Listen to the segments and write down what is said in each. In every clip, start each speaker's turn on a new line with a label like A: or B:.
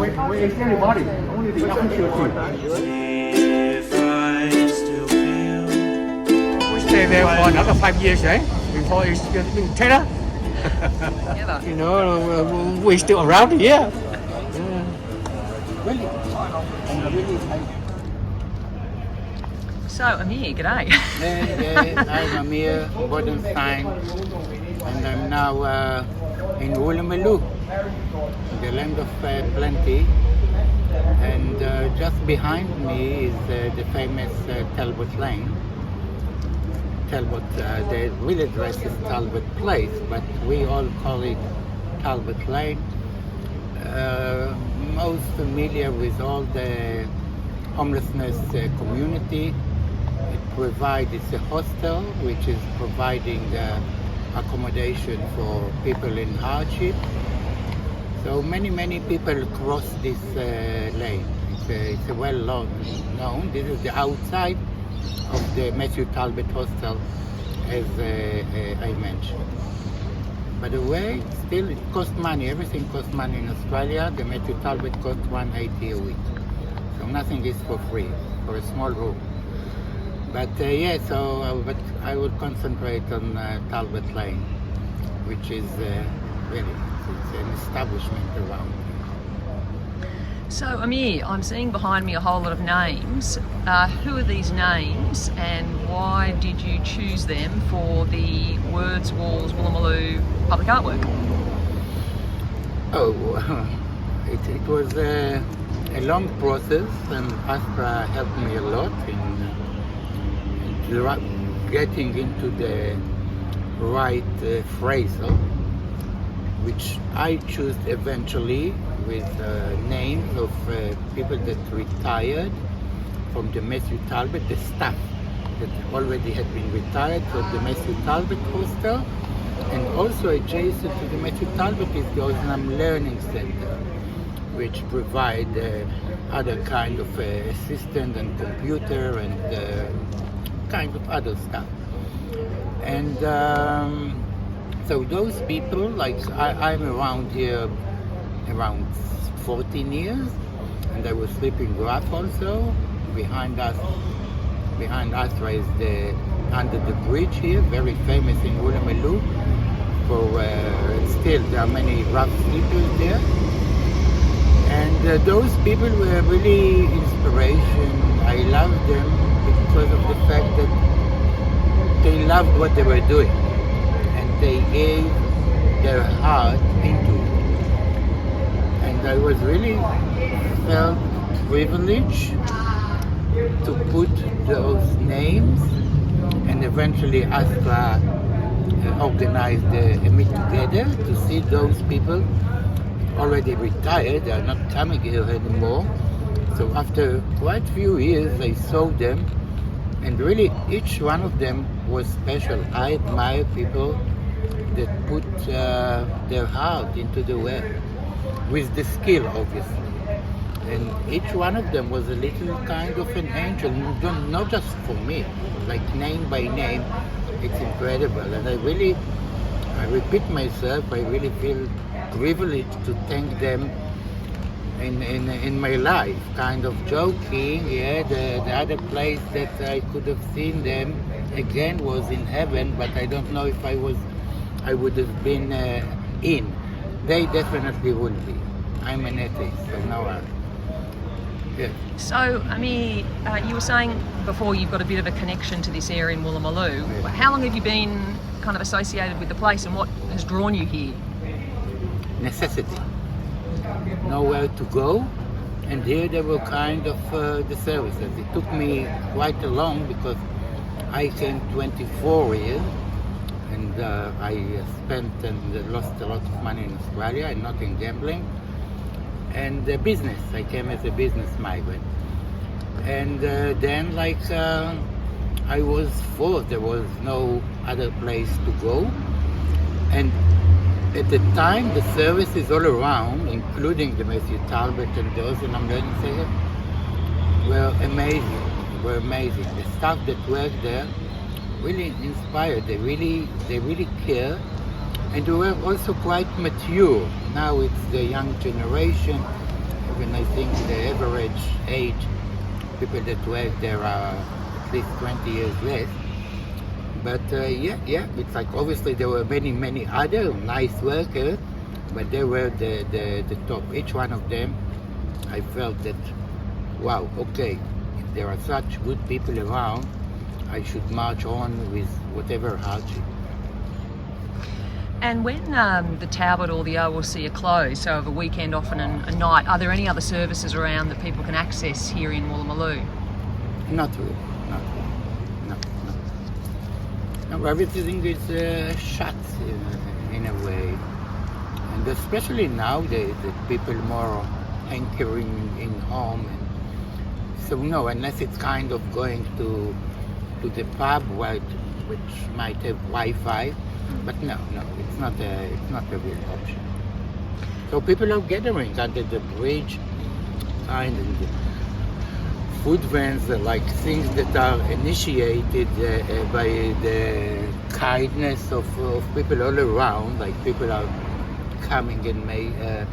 A: Where is everybody? Only the official team. We stay there for another 5 years, right? Before it's getting better. You know, we're still around here. Really.
B: So, Amir, g'day.
C: Hey, I'm Amir, Bodenstein, and I'm now in Woolloomooloo, the land of plenty. And just behind me is the famous Talbot Lane. Talbot, the real address is Talbot Place, but we all call it Talbot Lane. Most familiar with all the homelessness community. It's a hostel which is providing accommodation for people in hardship. So many people cross this lane. It's a well known. This is the outside of the Matthew Talbot Hostel, as I mentioned. By the way, still it costs money. Everything costs money in Australia. The Matthew Talbot costs $180 a week. So nothing is for free for a small room. But but I will concentrate on Talbot Lane, which is really it's an establishment around.
B: So, Amir, I'm seeing behind me a whole lot of names. Who are these names and why did you choose them for the Words, Walls, Woolloomooloo public artwork?
C: Oh, it was a long process, and Astra helped me a lot in getting into the right phrasal, which I chose eventually with names of people that retired from the Matthew Talbot, the staff that already had been retired from the Matthew Talbot Hostel, and also adjacent to the Matthew Talbot is the Osnam Learning Center, which provide other kind of assistant and computer and kind of other stuff. And so those people, like I'm around here around 14 years, and I was sleeping rough also. Behind us is the under the bridge here, very famous in Woolloomooloo. For still there are many rough sleepers there, and those people were really inspiration. I loved them because of the fact that they loved what they were doing and they gave their heart into it. And I was really felt privileged to put those names, and eventually Astra organized a meet together to see those people already retired. They are not coming here anymore. So after quite a few years I saw them, and really each one of them was special. I admire people that put their heart into the work with the skill, obviously. And each one of them was a little kind of an angel, not just for me, like name by name. It's incredible, and I repeat myself, I really feel privileged to thank them in my life. Kind of joking, the other place that I could have seen them again was in heaven, but I don't know if I would have been in. They definitely would be. I'm an atheist, so no. Yeah.
B: So, Amir, you were saying before you've got a bit of a connection to this area in Woolloomooloo.
C: Yeah.
B: How long have you been kind of associated with the place, and what has drawn you here?
C: Necessity. Nowhere to go, And here they were kind of the services. It took me quite long because I came 24 years, and I spent and lost a lot of money in Australia and not in gambling. And business, I came as a business migrant. And then I was forced, there was no other place to go. And at the time, the services all around, including the Matthew Talbot and those, and I'm learning to say, were amazing. The staff that worked there really inspired. They really care, and they were also quite mature. Now it's the young generation. Even I think the average age people that work there are at least 20 years less. But it's like obviously there were many other nice workers, but they were the top. Each one of them, I felt that, wow, okay, if there are such good people around, I should march on with whatever hardship.
B: And when the Talbot or the OLC are closed, so of a weekend off and a night, are there any other services around that people can access here in Woolloomooloo?
C: Not really. No, everything is shut in a way. And especially nowadays, that people more hankering in home. And so no, unless it's kind of going to the pub, which might have Wi-Fi. But no, it's not a real option. So people are gathering under the bridge, and the food vans are like things that are initiated by the kindness of people all around. Like people are coming and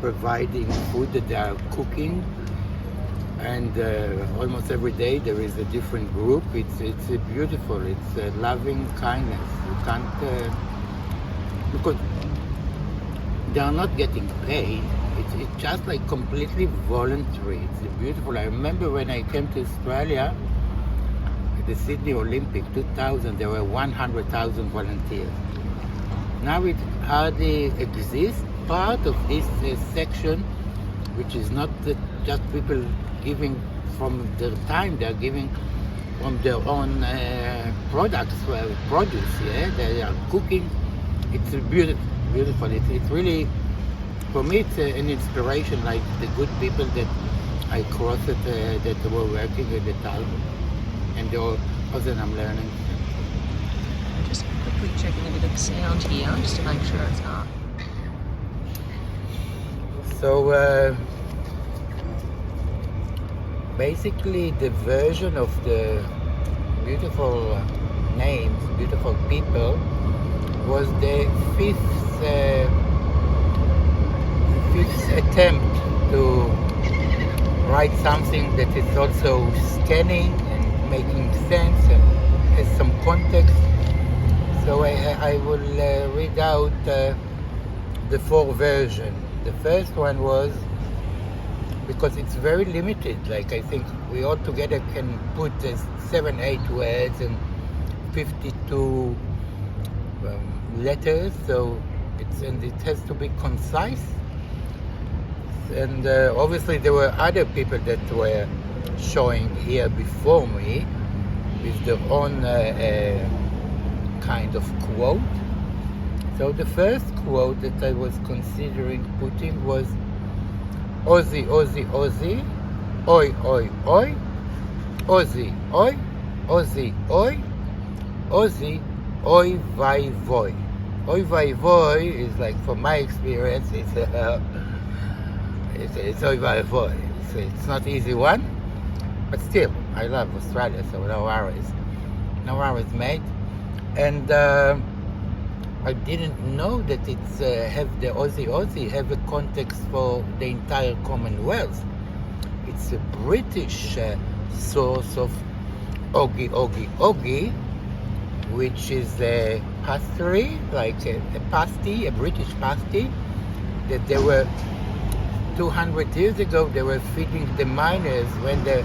C: providing food that they are cooking, and almost every day there is a different group. It's beautiful. It's loving kindness. You can't because they are not getting paid. It's just like completely voluntary. It's beautiful. I remember when I came to Australia at the Sydney Olympic 2000, there were 100,000 volunteers. Now it hardly exists. Part of this section, which is not just people giving from their time, they're giving from their own produce. Yeah, they are cooking. It's beautiful. It's really, for me, it's an inspiration. Like the good people that I crossed that were working at the Talbot, and the others I'm learning.
B: Just quickly checking a bit of the sound here, just to make sure it's up.
C: So basically the version of the beautiful names, beautiful people, was the fifth attempt to write something that is also scanning and making sense and has some context. So I will read out the four versions. The first one was, because it's very limited, like I think we all together can put 7-8 words and 52 letters, so it has to be concise. And obviously there were other people that were showing here before me with their own kind of quote. So the first quote that I was considering putting was Aussie, Aussie, Aussie, oi, oi, oi, Aussie, oi, Aussie, oi, Aussie, oi, vai, voi. Oi, vai, voi is like, from my experience, it's oi, vai, voi. It's not easy one, but still, I love Australia, so no worries, mate. And I didn't know that it's have the Aussie have a context for the entire Commonwealth. It's a British source of Oggy, which is a pastry, like a pasty, a British pasty, that they were 200 years ago they were feeding the miners when they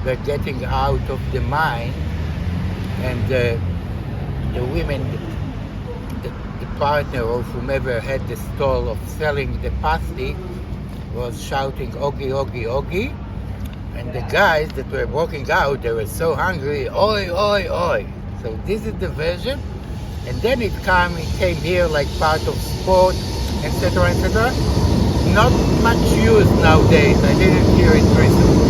C: were getting out of the mine, and the women, the partner of whomever had the stall of selling the pasty, was shouting Ogi, Ogi, Ogi. And the guys that were walking out, they were so hungry, oi, oi, oi. So this is the version. And then it came here like part of sport, etc., etc. Not much used nowadays. I didn't hear it recently.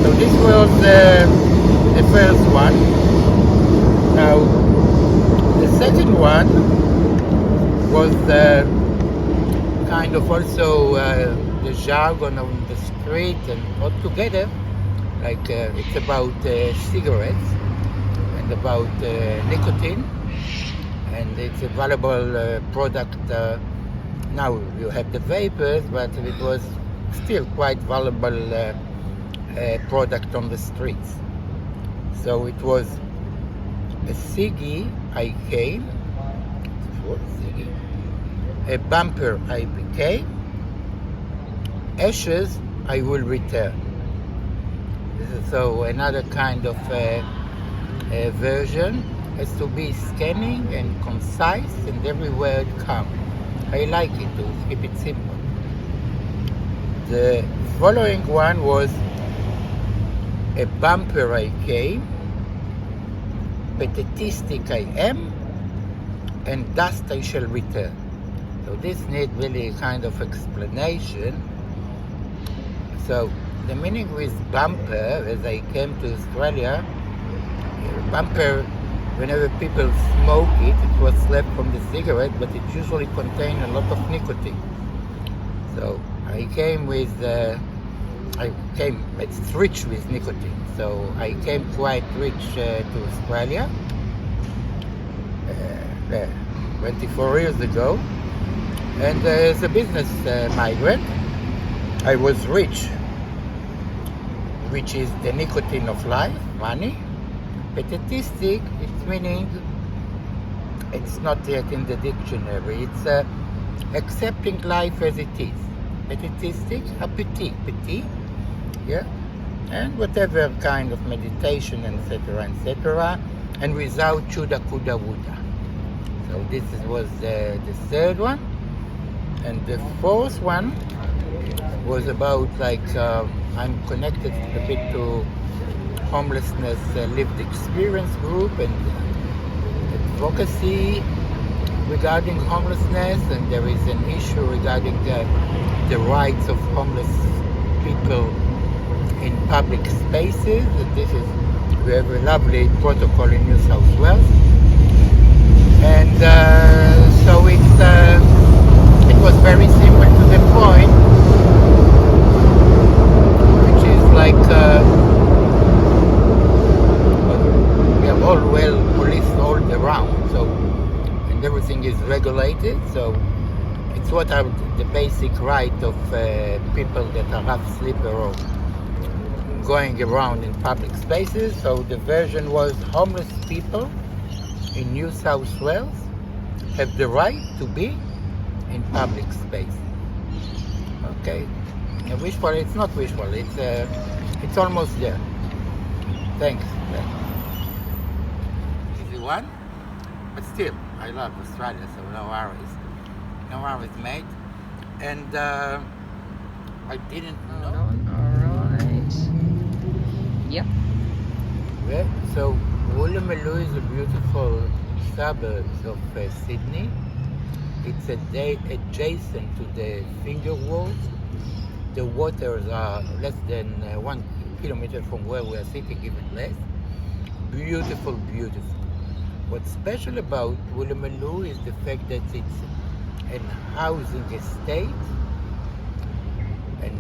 C: So this was the first one. Now, the second one was kind of also the jargon on the street and all together. Like it's about cigarettes and about nicotine, and it's a valuable product. Now you have the vapors, but it was still quite valuable product on the streets. So it was a ciggy I came, a bumper I became, ashes I will return. So another kind of version has to be scanning and concise, and every word counts. I like it to keep it simple. The following one was a bumper I came, pathetistic I am, and dust I shall return. So this needs really kind of explanation. So the meaning with bumper, as I came to Australia, bumper, whenever people smoke it, it was left from the cigarette, but it usually contained a lot of nicotine. So I came it's rich with nicotine. So I came quite rich to Australia 24 years ago. And as a business migrant, I was rich, which is the nicotine of life, money. Pathetistic, it's meaning it's not yet in the dictionary. It's accepting life as it is. Pathetistic, petit, yeah, and whatever kind of meditation, etc., and without shoulda, coulda, woulda. So this was the third one, and the fourth one was about like I'm connected a bit to homelessness lived experience group and advocacy regarding homelessness, and there is an issue regarding the rights of homeless people in public spaces. And this is, we have a lovely protocol in New South Wales, and so it was very simple to the point, which is like we have all well policed all around, so, and everything is regulated. So it's what are the basic right of people that are half sleeper or going around in public spaces. So the version was homeless people in New South Wales have the right to be in public space. Okay, wishful, it's not wishful, it's almost there. Thanks. Easy one, but still, I love Australia, so no worries, mate. And I didn't know.
B: Alright. Yep.
C: Yeah, so Woolloomooloo is a beautiful suburb of Sydney. It's adjacent to the finger walls. The waters are less than 1 kilometer from where we are sitting, even less. Beautiful. What's special about Woolloomooloo is the fact that it's an housing estate, and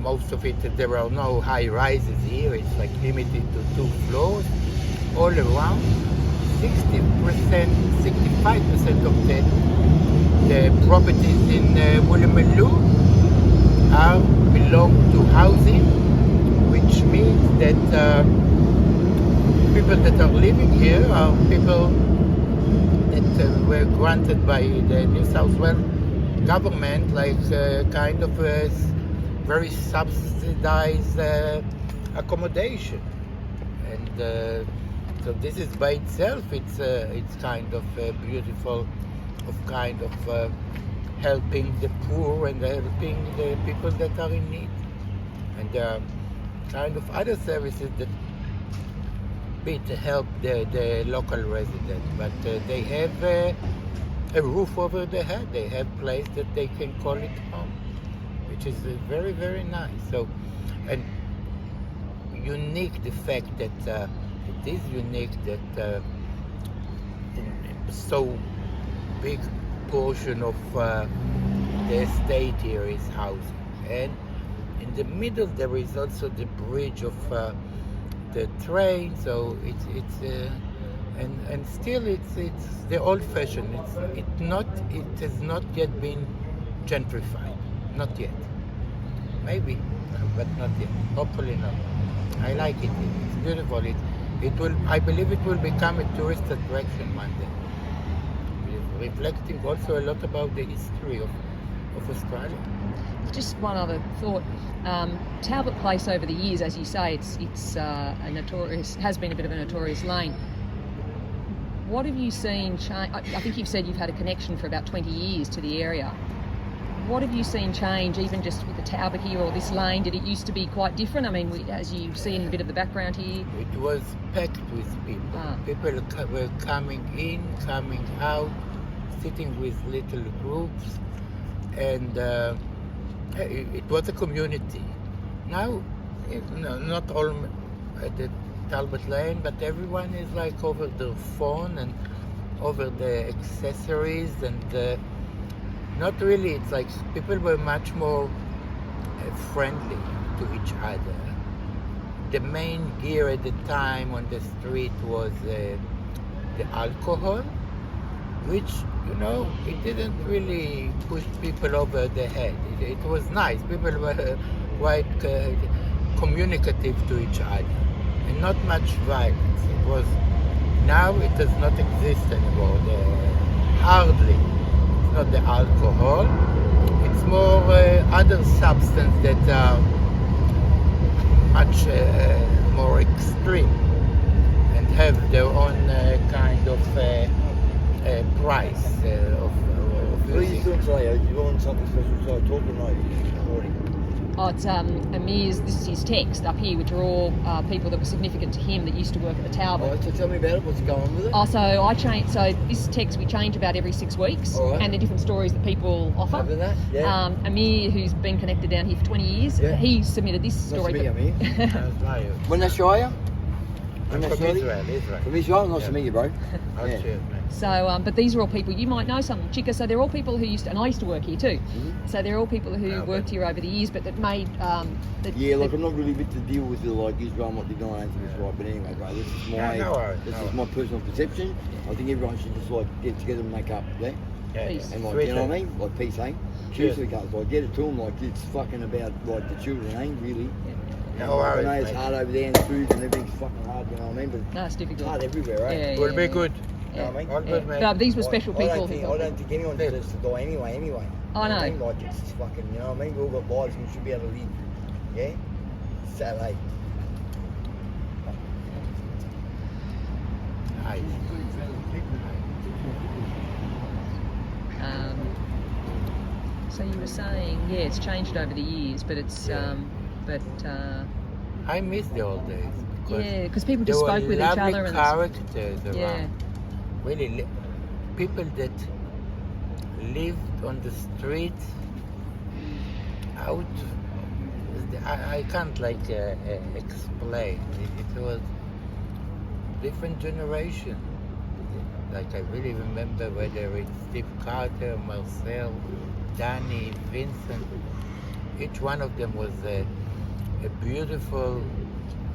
C: most of it, there are no high rises here. It's like limited to 2 floors all around. 65% of the properties in Woolloomooloo belong to housing, which means that people that are living here are people that were granted by the New South Wales government, like kind of a very subsidized accommodation. And so this is by itself, it's kind of beautiful, of kind of helping the poor and helping the people that are in need. And there are kind of other services that bit help the local residents, but they have a roof over their head. They have a place that they can call it home, which is very, very nice. So, and unique the fact that it is unique that so big portion of the estate here is housing, and in the middle there is also the bridge of the train. So it's and still it's the old-fashioned. It has not yet been gentrified, not yet. Maybe, but not yet. Hopefully not. I like it. It's beautiful. It will. I believe it will become a tourist attraction one day, reflecting also a lot about the history of Australia.
B: Just one other thought. Talbot Place over the years, as you say, it's a notorious, has been a bit of a notorious lane. What have you seen change? I think you've said you've had a connection for about 20 years to the area. What have you seen change, even just with the Talbot here or this lane? Did it used to be quite different? I mean, as you see in a bit of the background here.
C: It was packed with people. People were coming in, coming out, sitting with little groups, and it was a community. Now, not all at the Talbot Lane, but everyone is like over their phone and over the accessories, and not really. It's like people were much more friendly to each other. The main gear at the time on the street was the alcohol, which, it didn't really push people over the head. It was nice. People were quite communicative to each other, and not much violence. It was. Now it does not exist anymore. Hardly. It's not the alcohol. It's more other substances that are much more extreme and have their own kind of price of
D: What are you doing today? You're on something special today, talking like this morning.
B: Oh, it's Amir's, this is his text up here, which are all people that were significant to him that used to work at the Talbot.
D: Alright, so tell me about it, what's going on with it?
B: Oh, so this text we change about every 6 weeks,
D: Alright.
B: and the different stories that people offer.
D: Other than that, yeah.
B: Amir, who's been connected down here for 20 years,
D: Yeah.
B: he submitted this story.
D: Nice to meet you, Amir.
C: That's right.
D: When that's Australia?
C: I'm from Israel.
D: From Israel? Nice to meet you, bro.
C: Oh,
D: Yeah.
C: cheers, man.
B: So, but these are all people, you might know some, Chica, so they're all people who and I used to work here too,
D: Mm-hmm.
B: so they're all people who
C: Yeah,
B: worked here over the years, but that made...
D: Yeah, like I'm not really bit to deal with the Israel and what they're doing into this right, but anyway, bro, this is my
C: No worries,
D: this
C: no
D: is my personal perception. I think everyone should just get together and make up, yeah?
B: Peace.
D: And like,
C: Sweet,
D: you know what I mean? Like peace, eh?
C: Cheers.
D: Seriously, guys, like get it to them, like it's fucking about like the children, eh? Really.
C: No
D: I
C: worries,
D: know it's
C: mate.
D: hard over there and the food and everything's fucking hard, you know what I mean? But
B: No, it's
D: it's
B: difficult.
D: hard everywhere, right?
B: Yeah,
C: Will
B: yeah,
C: be
B: yeah.
C: good.
D: You know what I mean?
C: All
B: Yeah.
C: good, mate.
B: But these were special people.
D: I don't
B: who
D: think anyone deserves to die anyway.
B: I
D: You know what
B: know.
D: I mean? Like it's just fucking, you know what I mean? We all got lives and we should be able to live. Yeah? Saturday.
C: Nice.
B: So you were saying, yeah, it's changed over the years, but it's,
C: Yeah. I miss the old days.
B: yeah, because people
C: There
B: just
C: were
B: spoke with each
C: lovely
B: other and
C: characters around.
B: yeah,
C: Really, people that lived on the street out. I can't explain. It was different generation. Like I really remember whether it's Steve Carter, Marcel, Danny, Vincent. Each one of them was a beautiful,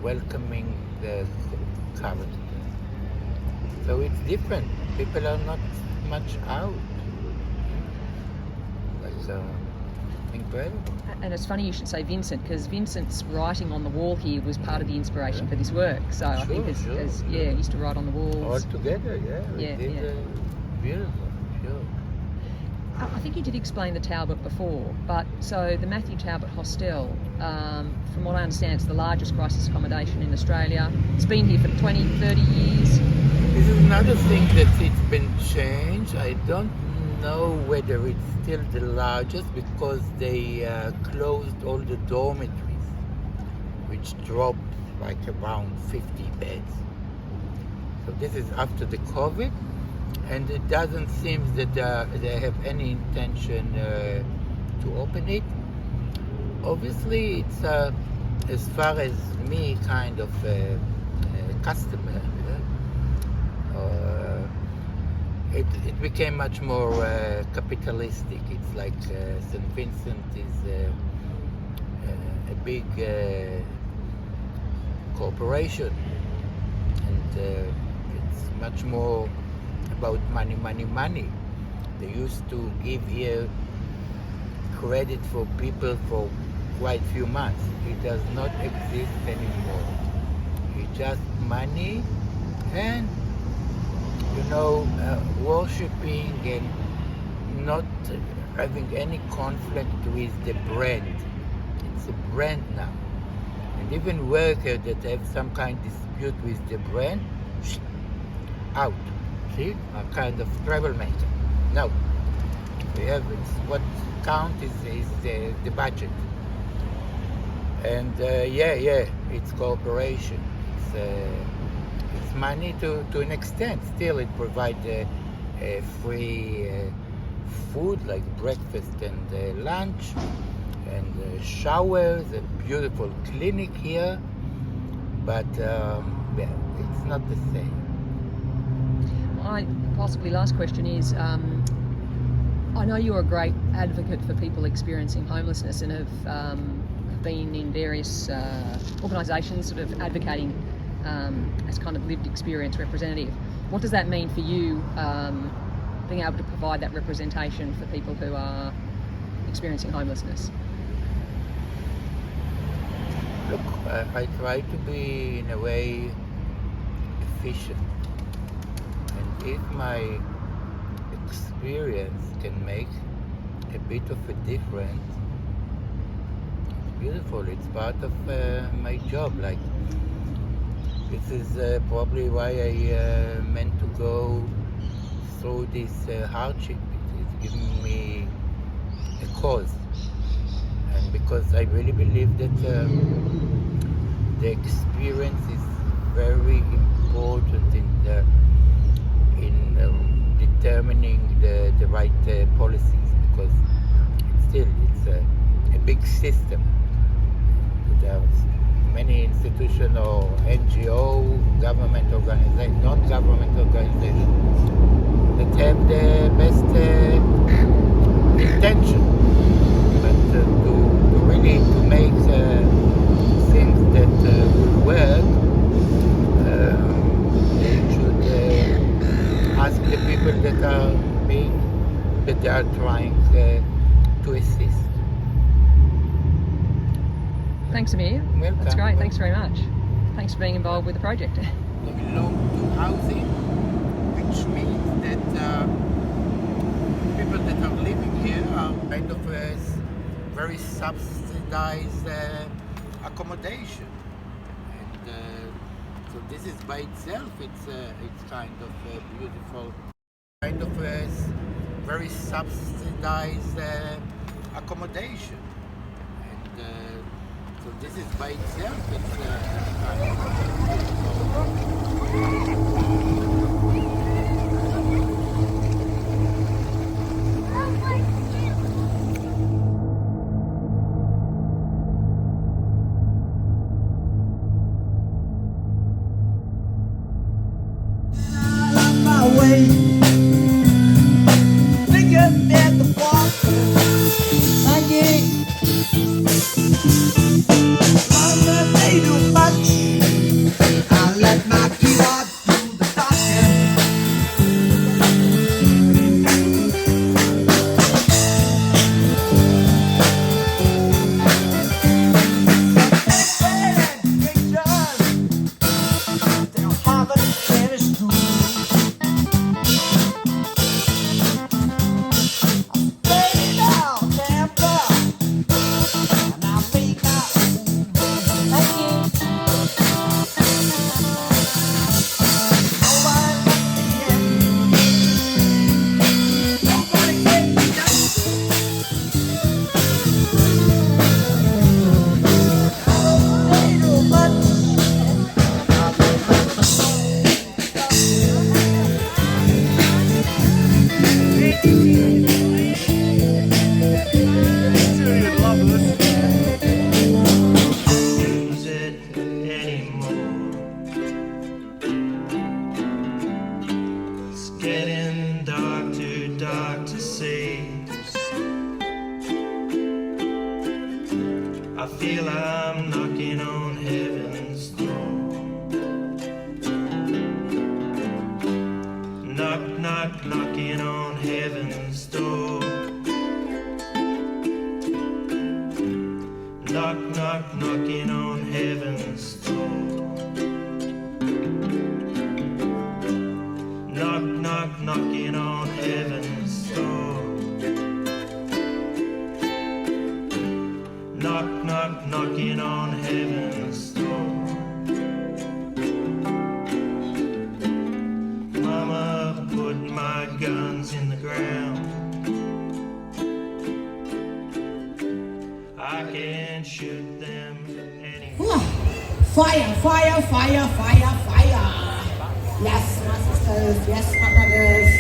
C: welcoming character. So it's different. People are not much out. That's incredible.
B: and it's funny you should say Vincent, because Vincent's writing on the wall here was part of the inspiration for this work. So I think
C: Sure,
B: yeah, he used to write on the
C: All
B: walls.
C: together, yeah. We
B: Yeah,
C: did,
B: yeah.
C: Beautiful, sure.
B: I think you did explain the Talbot before, but so the Matthew Talbot Hostel, from what I understand, it's the largest crisis accommodation in Australia. It's been here for 20, 30 years.
C: This is another thing that it's been changed. I don't know whether it's still the largest because they closed all the dormitories, which dropped like around 50 beds. So this is after the COVID, and it doesn't seem that they have any intention to open it. Obviously, it's as far as me, kind of a customer. It became much more capitalistic. It's like St. Vincent is a big corporation, and it's much more about money, money, money. They used to give here credit for people for quite few months. It does not exist anymore. It's just money and worshipping and not having any conflict with the brand. It's a brand now. And even workers that have some kind of dispute with the brand, out. See? A kind of troublemaker. No. What counts is the budget. And it's cooperation. It's money to an extent. Still, it provides free food like breakfast and lunch, and showers, and beautiful clinic here. But it's not the same.
B: My possibly last question is, I know you're a great advocate for people experiencing homelessness and have been in various organisations sort of advocating as kind of lived experience representative. What does that mean for you, being able to provide that representation for people who are experiencing homelessness?
C: Look, I try to be in a way efficient, and if my experience can make a bit of a difference, it's beautiful. It's part of my job. Like, this is probably why I meant to go through this hardship. It's giving me a cause, and because I really believe that the experience is very important in determining the right policies, because it's a big system. There's many institutions or NGO, government organizations, non-government organizations that have the best intention, but to really to make things that will work, they should ask the people that they are trying to assist.
B: Thanks, Amir.
C: Welcome.
B: That's great. Thanks very much. Thanks for being involved with the project.
C: They belong to housing, which means that people that are living here are kind of very subsidized accommodation, and so this is by itself it's kind of beautiful, kind of very subsidized accommodation, and so this is by itself it's kind of beautiful.
E: Fire, fire, fire, fire, fire. Yes, my sisters, yes, my brothers.